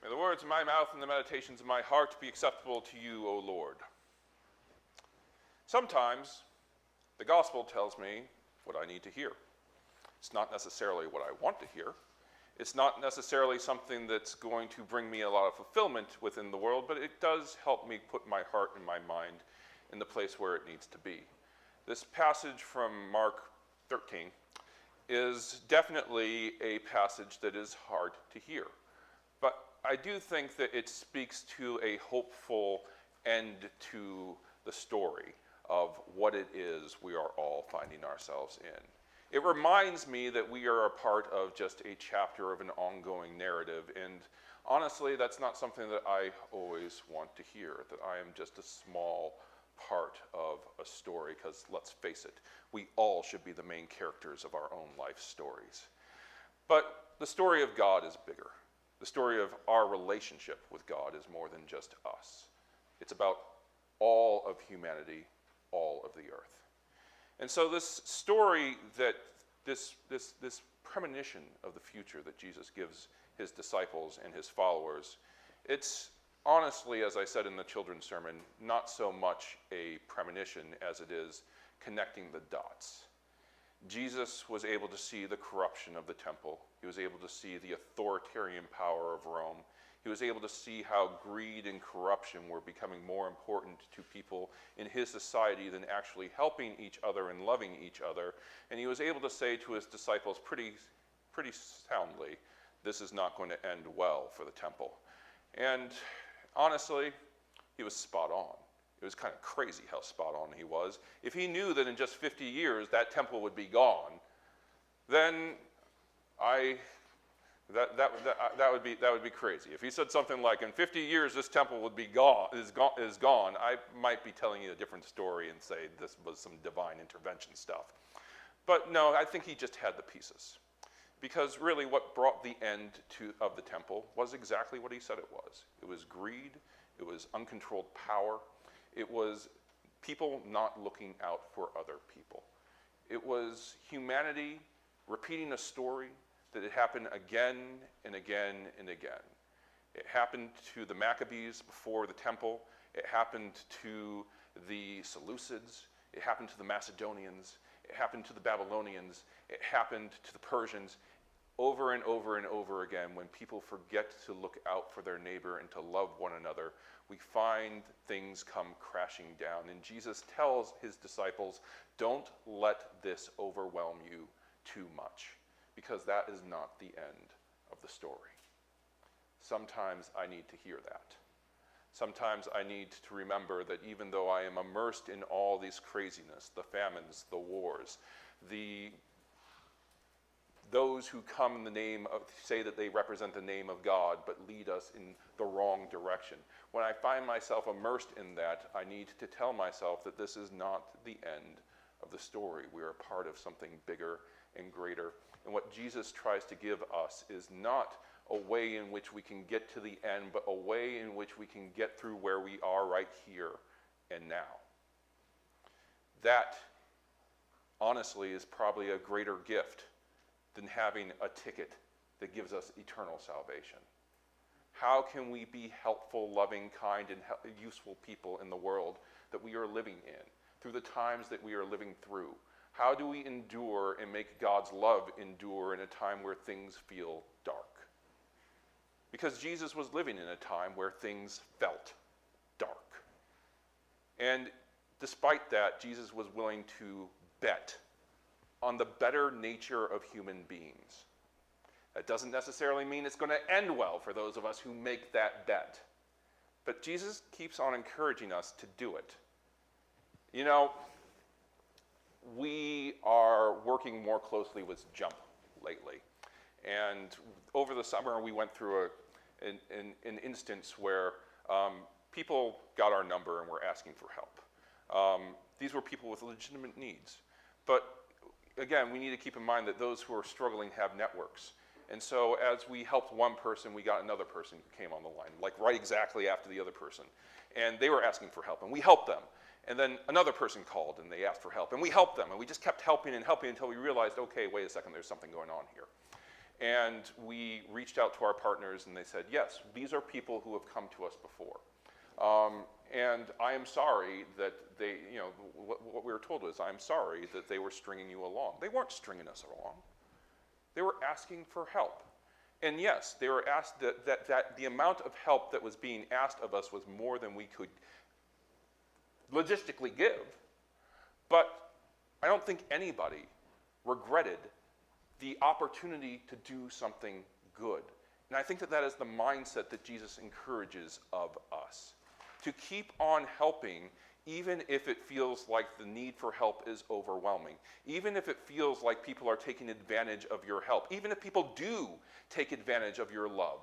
May the words of my mouth and the meditations of my heart be acceptable to you, O Lord. Sometimes the gospel tells me what I need to hear. It's not necessarily what I want to hear. It's not necessarily something that's going to bring me a lot of fulfillment within the world, but it does help me put my heart and my mind in the place where it needs to be. This passage from Mark 13 is definitely a passage that is hard to hear. But I do think that it speaks to a hopeful end to the story of what it is we are all finding ourselves in. It reminds me that we are a part of just a chapter of an ongoing narrative, and honestly, that's not something that I always want to hear, that I am just a small part of a story, because let's face it, we all should be the main characters of our own life stories. But the story of God is bigger. The story of our relationship with God is more than just us. It's about all of humanity, all of the earth. And so this story, that this premonition of the future that Jesus gives his disciples and his followers, it's honestly, as I said in the children's sermon, not so much a premonition as it is connecting the dots. Jesus was able to see the corruption of the temple. He was able to see the authoritarian power of Rome. He was able to see how greed and corruption were becoming more important to people in his society than actually helping each other and loving each other. And he was able to say to his disciples pretty soundly, this is not going to end well for the temple. And honestly, he was spot on. It was kind of crazy how spot on he was. If he knew that in just 50 years that temple would be gone, then that would be crazy. If he said something like, in 50 years this temple would be gone, I might be telling you a different story and say this was some divine intervention stuff. But no, I think he just had the pieces. Because really what brought the end of the temple was exactly what he said it was. It was greed, it was uncontrolled power, it was people not looking out for other people. It was humanity repeating a story that had happened again and again and again. It happened to the Maccabees before the temple. It happened to the Seleucids. It happened to the Macedonians. It happened to the Babylonians. It happened to the Persians. Over and over and over again, when people forget to look out for their neighbor and to love one another, we find things come crashing down. And Jesus tells his disciples, don't let this overwhelm you too much, because that is not the end of the story. Sometimes I need to hear that. Sometimes I need to remember that even though I am immersed in all this craziness, the famines, the wars, those who come in the name of, say that they represent the name of God, but lead us in the wrong direction. When I find myself immersed in that, I need to tell myself that this is not the end of the story. We are a part of something bigger and greater. And what Jesus tries to give us is not a way in which we can get to the end, but a way in which we can get through where we are right here and now. That, honestly, is probably a greater gift than having a ticket that gives us eternal salvation. How can we be helpful, loving, kind, and useful people in the world that we are living in, through the times that we are living through? How do we endure and make God's love endure in a time where things feel dark? Because Jesus was living in a time where things felt dark. And despite that, Jesus was willing to bet on the better nature of human beings. That doesn't necessarily mean it's going to end well for those of us who make that bet. But Jesus keeps on encouraging us to do it. You know, we are working more closely with Jump lately. And over the summer, we went through an instance where people got our number and were asking for help. These were people with legitimate needs. But again, we need to keep in mind that those who are struggling have networks. And so as we helped one person, we got another person who came on the line, like right exactly after the other person. And they were asking for help, and we helped them. And then another person called, and they asked for help, and we helped them. And we just kept helping and helping until we realized, okay, wait a second, there's something going on here. And we reached out to our partners and they said, yes, these are people who have come to us before. And I am sorry that they, what we were told was, I'm sorry that they were stringing you along. They weren't stringing us along. They were asking for help. And yes, they were asked that the amount of help that was being asked of us was more than we could logistically give. But I don't think anybody regretted the opportunity to do something good. And I think that is the mindset that Jesus encourages of us. To keep on helping, even if it feels like the need for help is overwhelming. Even if it feels like people are taking advantage of your help. Even if people do take advantage of your love.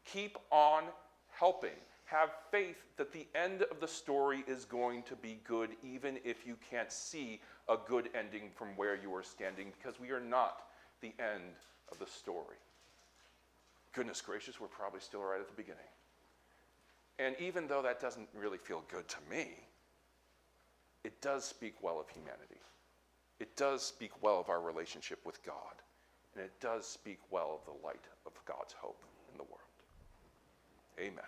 Keep on helping. Have faith that the end of the story is going to be good, even if you can't see a good ending from where you are standing, because we are not the end of the story. Goodness gracious, we're probably still right at the beginning. And even though that doesn't really feel good to me, it does speak well of humanity. It does speak well of our relationship with God. And it does speak well of the light of God's hope in the world. Amen.